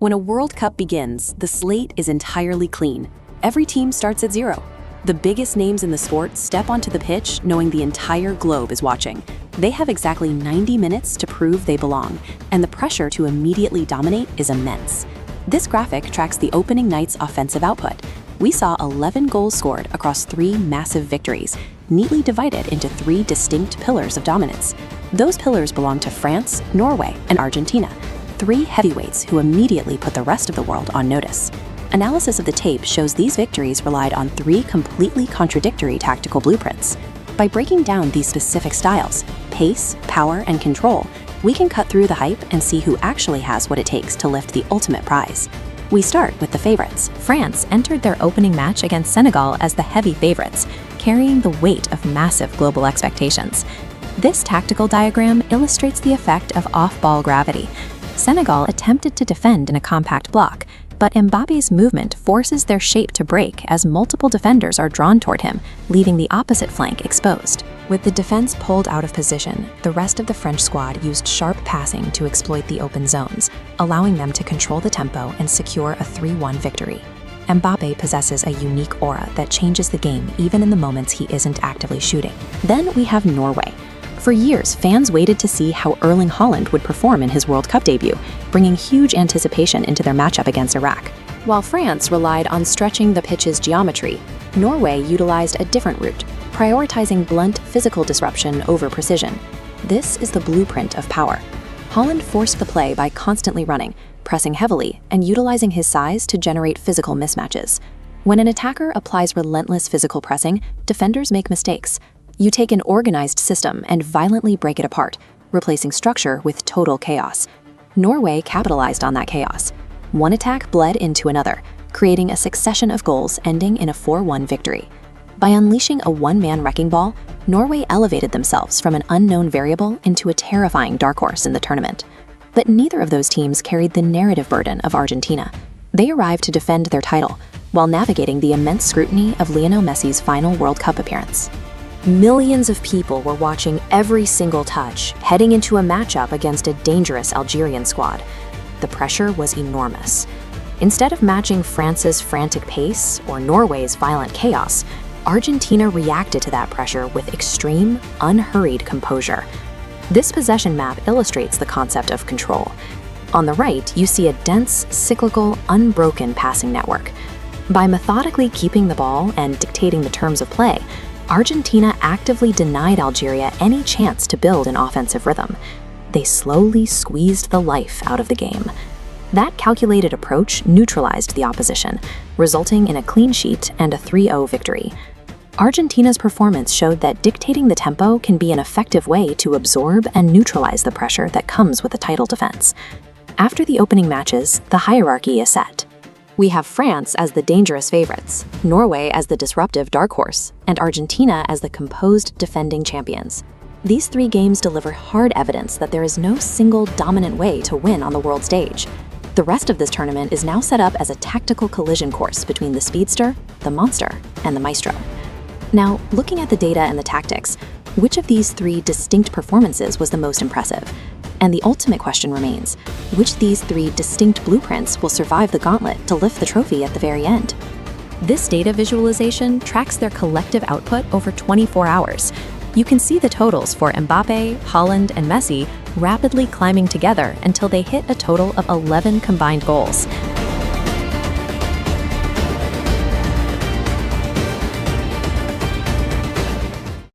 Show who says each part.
Speaker 1: When a World Cup begins, the slate is entirely clean. Every team starts at zero. The biggest names in the sport step onto the pitch knowing the entire globe is watching. They have exactly 90 minutes to prove they belong, and the pressure to immediately dominate is immense. This graphic tracks the opening night's offensive output. We saw 11 goals scored across 3 massive victories, neatly divided into 3 distinct pillars of dominance. Those pillars belong to France, Norway, and Argentina, 3 heavyweights who immediately put the rest of the world on notice. Analysis of the tape shows these victories relied on 3 completely contradictory tactical blueprints. By breaking down these specific styles, pace, power, and control, we can cut through the hype and see who actually has what it takes to lift the ultimate prize. We start with the favorites.
Speaker 2: France entered their opening match against Senegal as the heavy favorites, carrying the weight of massive global expectations. This tactical diagram illustrates the effect of off-ball gravity. Senegal attempted to defend in a compact block, but Mbappe's movement forces their shape to break as multiple defenders are drawn toward him, leaving the opposite flank exposed. With the defense pulled out of position, the rest of the French squad used sharp passing to exploit the open zones, allowing them to control the tempo and secure a 3-1 victory. Mbappe possesses a unique aura that changes the game even in the moments he isn't actively shooting. Then we have Norway. For years, fans waited to see how Erling Haaland would perform in his World Cup debut, bringing huge anticipation into their matchup against Iraq. While France relied on stretching the pitch's geometry, Norway utilized a different route, prioritizing blunt physical disruption over precision. This is the blueprint of power. Haaland forced the play by constantly running, pressing heavily, and utilizing his size to generate physical mismatches. When an attacker applies relentless physical pressing, defenders make mistakes. You take an organized system and violently break it apart, replacing structure with total chaos. Norway capitalized on that chaos. One attack bled into another, creating a succession of goals ending in a 4-1 victory. By unleashing a one-man wrecking ball, Norway elevated themselves from an unknown variable into a terrifying dark horse in the tournament. But neither of those teams carried the narrative burden of Argentina. They arrived to defend their title, while navigating the immense scrutiny of Lionel Messi's final World Cup appearance. Millions of people were watching every single touch, heading into a matchup against a dangerous Algerian squad. The pressure was enormous. Instead of matching France's frantic pace or Norway's violent chaos, Argentina reacted to that pressure with extreme, unhurried composure. This possession map illustrates the concept of control. On the right, you see a dense, cyclical, unbroken passing network. By methodically keeping the ball and dictating the terms of play, Argentina actively denied Algeria any chance to build an offensive rhythm. They slowly squeezed the life out of the game. That calculated approach neutralized the opposition, resulting in a clean sheet and a 3-0 victory. Argentina's performance showed that dictating the tempo can be an effective way to absorb and neutralize the pressure that comes with a title defense. After the opening matches, the hierarchy is set. We have France as the dangerous favorites, Norway as the disruptive dark horse, and Argentina as the composed defending champions. These 3 games deliver hard evidence that there is no single dominant way to win on the world stage. The rest of this tournament is now set up as a tactical collision course between the speedster, the monster, and the maestro. Now, looking at the data and the tactics, which of these 3 distinct performances was the most impressive? And the ultimate question remains, which of these 3 distinct blueprints will survive the gauntlet to lift the trophy at the very end? This data visualization tracks their collective output over 24 hours. You can see the totals for Mbappe, Haaland, and Messi rapidly climbing together until they hit a total of 11 combined goals.